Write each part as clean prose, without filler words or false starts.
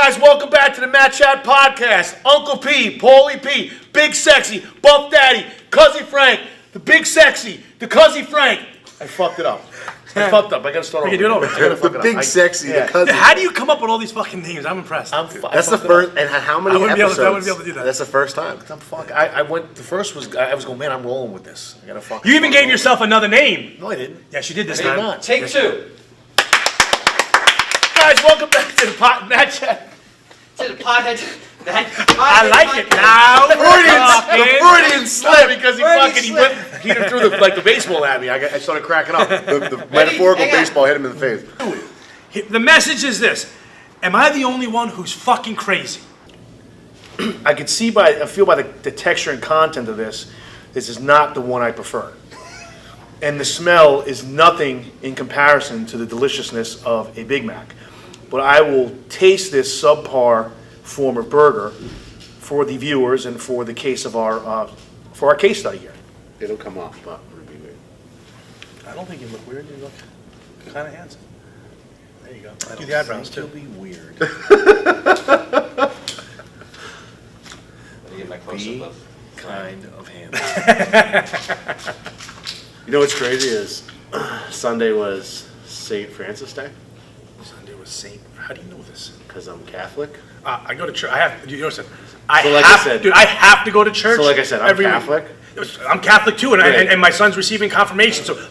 guys, welcome back to the Matt Chat Podcast. Uncle P, Paulie P, Big Sexy, Buff Daddy, Cuzzy Frank, the Big Sexy, the Cuzzy Frank. I fucked it up. I fucked up. I gotta start over. You do it over. The Big Sexy, the Cuzzy. How do you come up with all these fucking names? I'm impressed. That's the first. And how many episodes? I wouldn't be able to do that. That's the first time. I went. The first was. I was going, man. I'm rolling with this. I gotta fuck. You even gave yourself another name. No, I didn't. Yes, you did this I did time. not. Take two. Guys, welcome back to the Matt Chat. To the pothead. I like it now. The Freudian slip because he threw the baseball at me. I started cracking up. The metaphorical baseball hit him in the face. The message is this: am I the only one who's fucking crazy? I can see I feel by the texture and content of this is not the one I prefer. And the smell is nothing in comparison to the deliciousness of a Big Mac. But I will taste this subpar form of burger for the viewers and for the case of our case study here. It'll come off, but it'll be weird. I don't think you look weird. You look kind of handsome. There you go. Do the eyebrows too. It'll be weird. Be kind of handsome. You know what's crazy is Sunday was St. Francis Day Sunday was Saint. How do you know this? because I'm Catholic. I go to church. I have. You know what I have to go to church. So like I said, I'm every Catholic. week. I'm Catholic too, and my son's receiving confirmation. So,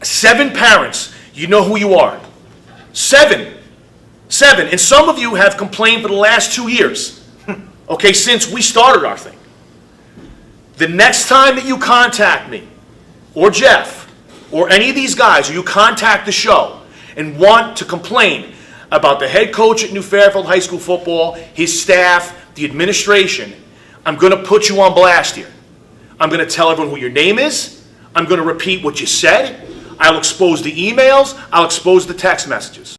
7 parents, you know who you are. 7. And some of you have complained for the last 2 years. Okay, since we started our thing. The next time that you contact me, or Jeff, or any of these guys, or you contact the show and want to complain about the head coach at New Fairfield High School football, his staff, the administration, I'm going to put you on blast here. I'm going to tell everyone who your name is. I'm going to repeat what you said. I'll expose the emails. I'll expose the text messages.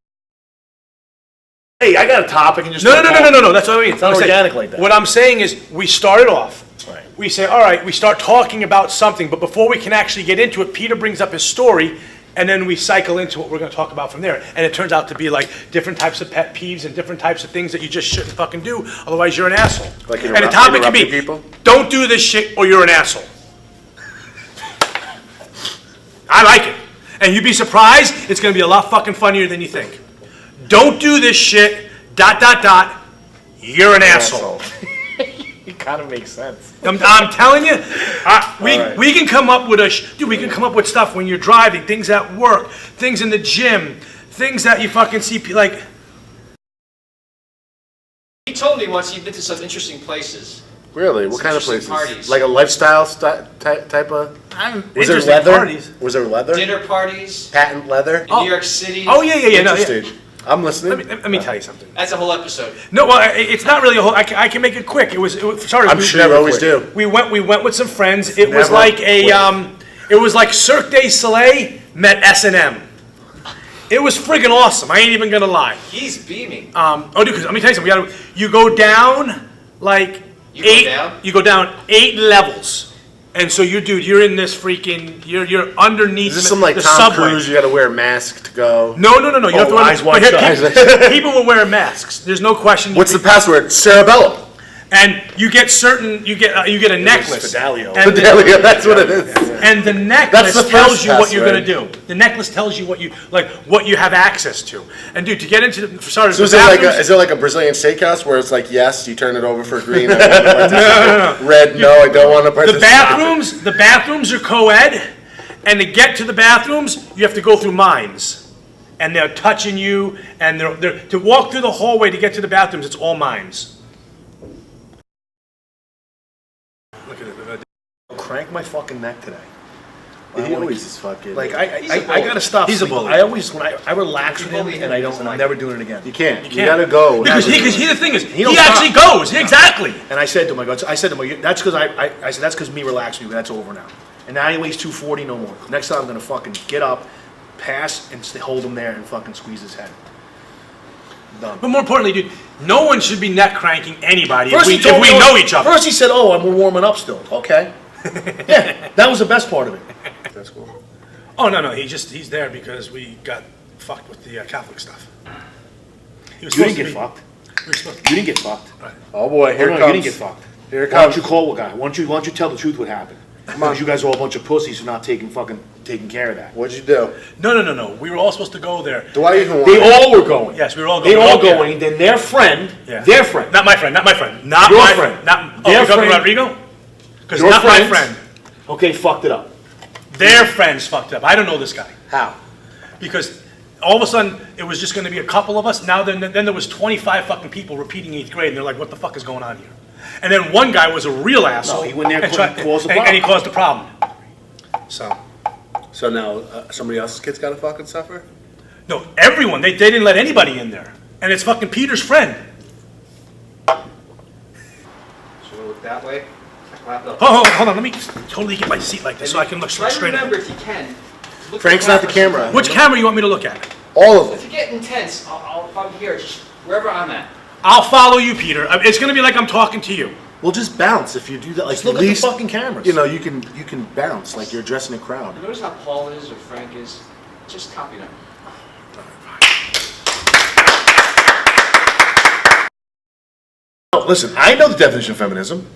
Hey, I got a topic and just no. That's what I mean. It's not organic like that. What I'm saying is, we started off. Right. We say, all right, we start talking about something, but before we can actually get into it, Peter brings up his story, and then we cycle into what we're going to talk about from there. And it turns out to be like different types of pet peeves and different types of things that you just shouldn't fucking do, otherwise you're an asshole. Like and the topic could be, people? Don't do this shit or you're an asshole. I like it. And you'd be surprised, it's going to be a lot fucking funnier than you think. Don't do this shit, ... You're an asshole. It kind of makes sense. I'm telling you, we can come up with we can come up with stuff when you're driving, things at work, things in the gym, things that you fucking see, like. He told me once he'd been to some interesting places. Really? What kind of Interesting places? parties. Like a lifestyle type of? Was there Interesting leather? parties. Was there leather? Dinner parties Patent leather? in New York City. Oh yeah. No, Interesting. I'm listening. Let me tell you something. That's a whole episode. No, well, it's not really a whole. I can make it quick. It was sorry. I'm sure you always do. We went with some friends. It was Never like quit. it was like Cirque du Soleil met S&M. It was friggin' awesome. I ain't even gonna lie. He's beaming. Because let me tell you something. You go down like You go down 8 levels. And so you're in this freaking, you're underneath Is this some like the Tom subway. Cruise? You got to wear a mask to go. No. You have to wear eyes wide shut. People will wear masks. There's no question. What's the password? Cerebellum. And you get a necklace. Fidelio. And Fidelio, that's what it is. And the necklace That's the tells first you what you're password. gonna do. The necklace tells you what you have access to. And dude, to get into So is there like a Brazilian steakhouse where it's like yes, you turn it over for green, I want to participate. Red, no, I don't want to participate. the bathrooms are co-ed, and to get to the bathrooms, you have to go through mimes. And they're touching you, and they're to walk through the hallway to get to the bathrooms, it's all mimes. Look at it. Crank my fucking neck today. He always is fucking. Like I gotta stop. He's a sleeping. bully. I always when I relax with him bully and I'm never doing it again. You can't. You gotta go. Because the thing is, he don't actually goes. Exactly. And I said to him, that's because I said that's because me relaxing you. That's over now. And now he weighs 240 no more. Next time I'm gonna fucking get up, pass, and hold him there and fucking squeeze his head. Done. But more importantly, dude, no one should be neck cranking anybody First if he we told me, know each other. First he said, "Oh, we're warming up still." Okay. Yeah, that was the best part of it. That's cool. Oh no, he's there because we got fucked with the Catholic stuff. He was You didn't supposed to get be- fucked. You didn't get fucked. Oh boy, here it You comes. didn't get fucked. Here it Why don't comes. you call a guy? Why don't you tell the truth what happened? Because you guys are all a bunch of pussies for not taking care of that. What'd you do? No. We were all supposed to go there. Do I even want They it? all were going. Yes, we were all They going. all Okay. going. Then their friend, Yeah. their friend, Not my friend. Not Your my friend. Not. Their You're talking friend. Rodrigo? Because Your not my friends. friend. okay, fucked it up. Their friends fucked up. I don't know this guy. How? Because all of a sudden, it was just going to be a couple of us. Now then there was 25 fucking people repeating 8th grade, and they're like, what the fuck is going on here? And then one guy was a real asshole. he went there and and caused the and he problem. caused the problem. So, So now somebody else's kid's got to fucking suffer? no, everyone, they didn't let anybody in there. And it's fucking Peter's friend. Should I look that way? Look. Hold on, let me totally get my seat like this so I can look Try to straight remember ahead. if you can. Look Frank's at not the camera. Which camera you want me to look at? All of If them. you get intense, if I'm here, just wherever I'm at. I'll follow you, Peter. It's going to be like I'm talking to you. Well, just bounce if you do that. Like Just look at at least, the fucking cameras. you know, you can bounce like you're addressing a crowd. Notice how Paul is or Frank is. Just copy them. No, listen, I know the definition of feminism.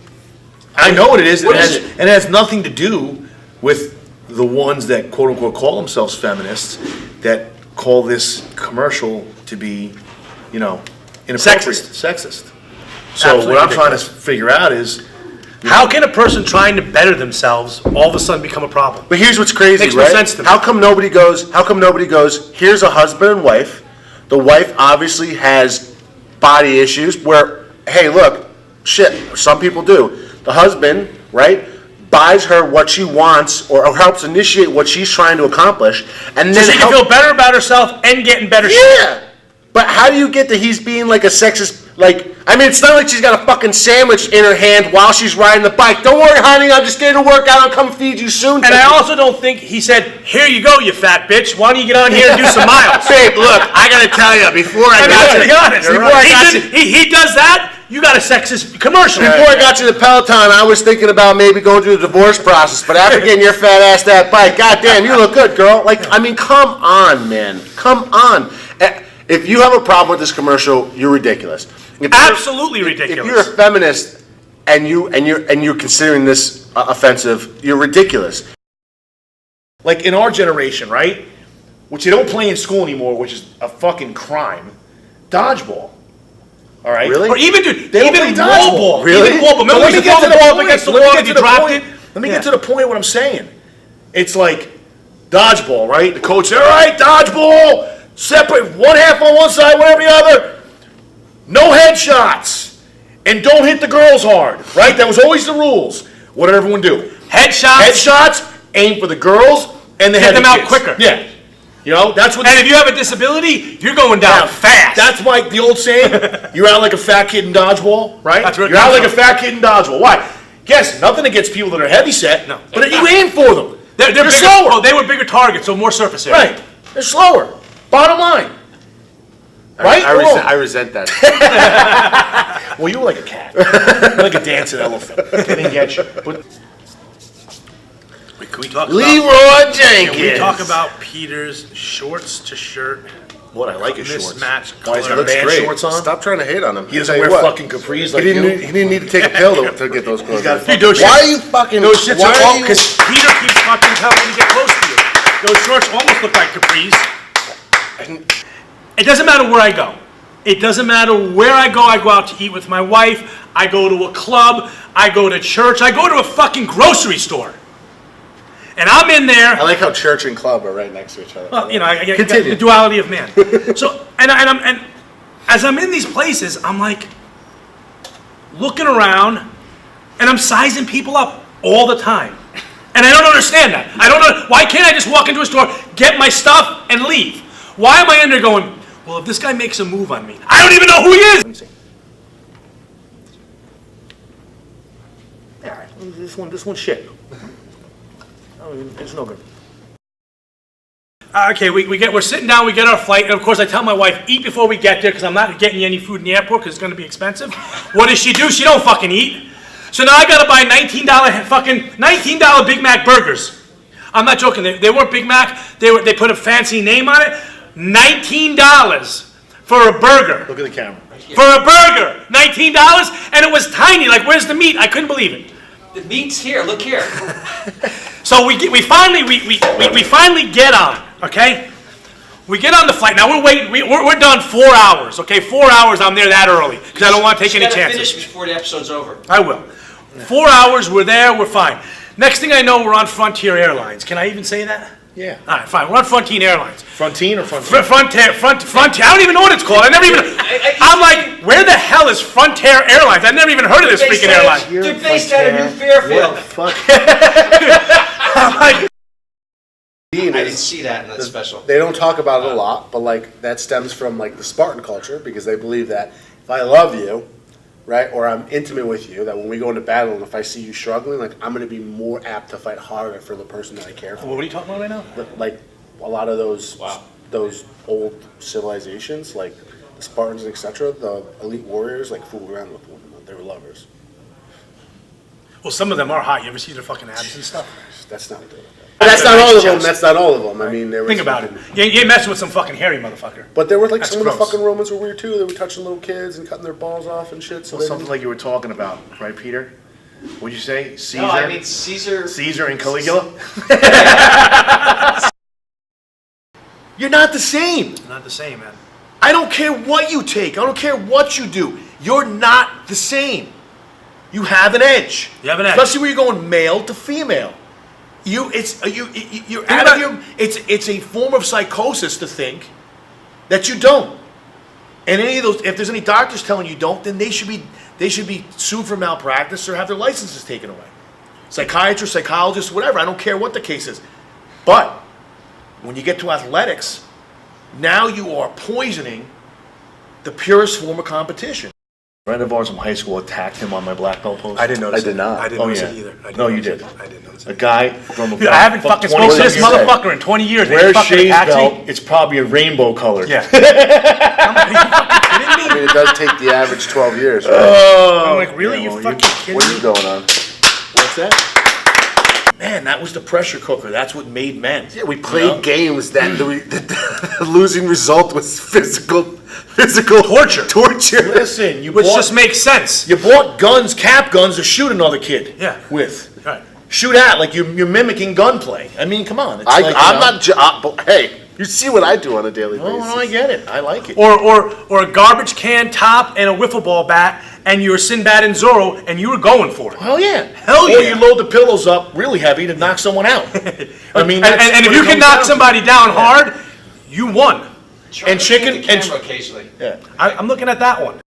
I know what it is. What and is it has, it? and it has nothing to do with the ones that quote unquote call themselves feminists that call this commercial to be, inappropriate. Sexist. So Absolutely what I'm trying to ridiculous. figure out is, How can a person trying to better themselves all of a sudden become a problem? But here's what's crazy, Makes no right? sense to me. How come nobody goes? Here's a husband and wife. The wife obviously has body issues. Where, hey, look, shit. Some people do. The husband, right, buys her what she wants or helps initiate what she's trying to accomplish, and So then she can feel better about herself and get in better shape. Yeah. But how do you get that he's being like a sexist? It's not like she's got a fucking sandwich in her hand while she's riding the bike. Don't worry, honey, I'm just getting to work out. I'll come feed you soon. And I also don't think he said, here you go, you fat bitch. Why don't you get on here and do some miles? Babe, look, I gotta tell you, before I got Let's you, be honest. before I got you, He does that, you got a sexist commercial. before I got you the Peloton, I was thinking about maybe going through the divorce process. But after getting your fat ass that bike, goddamn, you look good, girl. Come on, man, come on. If you have a problem with this commercial, you're ridiculous. If you're- Absolutely If ridiculous. you're a feminist and you're considering this offensive, you're ridiculous. like in our generation, right? Which they don't play in school anymore, which is a fucking crime. Dodgeball. All right? Really? Or even, dude, They don't even play wall dodgeball. ball. Really? Even wall ball. But Remember let we me used to get throw to the the ball up point. against the Let me wall get and to you the dropped point. it? Let me Yeah. get to the point of what I'm saying. It's like dodgeball, right? The coach said, all right, dodgeball, separate one half on one side, one on the other. No headshots. And don't hit the girls hard, right? That was always the rules. What did everyone do? Headshots. Headshots, aim for the girls and the Get heavy them out kids. quicker. Yeah. That's what And if you have a disability, you're going down fast. That's like the old saying, you're out like a fat kid in dodgeball, right? That's where it You're out comes like a from. fat kid in dodgeball. Why? Guess nothing against people that are heavy set, No. but you aim for them. They're They're bigger, slower. Oh, they were bigger targets, so more surface area. Right. They're slower. Bottom line. Right? or wrong? I resent that. Well, you were like a cat. You're like a dancing elephant. They didn't get you. But Wait, can we talk Leroy about, Jenkins. can we talk about Peter's shorts to shirt what? I like his shorts. mismatched Why he's color? got Looks band great. shorts on? Stop trying to hate on him. He doesn't Tell you wear what, fucking capris He like didn't, you. need, he didn't need to take a pill to get those clothes. got Dude, those Why shits- are you fucking? Those shits why are are all you? Because Peter keeps fucking telling me to get close to you. Those shorts almost look like capris. It doesn't matter where I go. It doesn't matter where I go out to eat with my wife. I go to a club. I go to church. I go to a fucking grocery store. And I'm in there. I like how church and club are right next to each other. Well, I get Continue. the duality of man. So, and as I'm in these places, I'm like looking around, and I'm sizing people up all the time, and I don't understand that. I don't know why can't I just walk into a store, get my stuff, and leave? Why am I in there going? Well, if this guy makes a move on me, I don't even know who he is. Let me see. All right, this one's shit. It's no good. Okay, we're sitting down, we get our flight, and of course I tell my wife, eat before we get there, because I'm not getting you any food in the airport, because it's going to be expensive. What does she do? She don't fucking eat. So now I got to buy $19 Big Mac burgers. I'm not joking, they weren't Big Mac, they put a fancy name on it. $19 for a burger. Look at the camera. For a burger, $19, and it was tiny. Like, where's the meat? I couldn't believe it. The meat's here, look here. So we finally get on. Okay, we get on the flight. Now we're waiting. We're done 4 hours. Okay, 4 hours. I'm there that early because I don't want to take any You gotta chances. finish before the episode's over. I will. 4 hours. We're there. We're fine. Next thing I know, we're on Frontier Airlines. Can I even say that? Yeah. All right, fine. We're on Frontier Airlines. Frontine or Frontier? Frontier. I don't even know what it's called. I never even. I'm like, where the hell is Frontier Airlines? I've never even heard of this freaking airline. They're based out of New Fairfield. Fuck. I'm like, I didn't see that in that special. They don't talk about it a lot, but like that stems from like the Spartan culture because they believe that if I love you, right, or I'm intimate with you, that when we go into battle and if I see you struggling, like I'm going to be more apt to fight harder for the person that I care for. what are you talking about right now? But, like a lot of those old civilizations, like the Spartans, etc., the elite warriors, like fooled around with women. They were lovers. Well, some of them are hot. You ever see their fucking abs and stuff? That's not good. That's not all of them. That's not all of them. I mean, there was Think about it. You ain't messing with some fucking hairy motherfucker. But there were like That's some of gross. the fucking Romans were weird too. They were touching little kids and cutting their balls off and shit. So they Something like you were talking about, right, Peter? What'd you say? Caesar? No, I mean Caesar. Caesar and Caligula? You're not the same. Not the same, man. I don't care what you take. I don't care what you do. You're not the same. You have an edge. You have an edge. Especially when you're going male to female. You're out of your. It's a form of psychosis to think that you don't. And any of those, if there's any doctors telling you don't, then they should be sued for malpractice or have their licenses taken away. Psychiatrists, psychologists, whatever. I don't care what the case is. But when you get to athletics, now you are poisoning the purest form of competition. A friend of ours from high school attacked him on my black belt post. I didn't notice I did it. not. I didn't Oh, notice yeah. it either. I didn't No, you notice did. it. I didn't notice A it. guy from Dude, I haven't fucking spoken to this motherfucker in 20 years. They Where's fucking Shay's attacked me. belt? It's probably a rainbow color. Yeah. I'm like, are you fucking kidding I me? mean, it does take the average 12 years. Right? I'm like, really? Yeah, You well, fucking kidding What are me? you going on? What's that? Man, that was the pressure cooker. That's what made men. Yeah, we played know? games that the losing result was physical Torture. Torture. Listen, Which just makes sense. you bought guns, cap guns, to shoot another kid. Yeah. With. Right. Shoot at like you're mimicking gunplay. I mean, come on. It's I'm like, not. But hey, you see what I do on a daily Oh, basis. no, I get it. I like it. Or a garbage can top and a wiffle ball bat, and you're Sinbad and Zorro, and you were going for it. Hell yeah. Hell Or yeah. you load the pillows up really heavy to knock someone out. I mean, And if you can knock somebody down hard, you won. Try And to chicken- look at the and camera occasionally. Yeah. I'm looking at that one.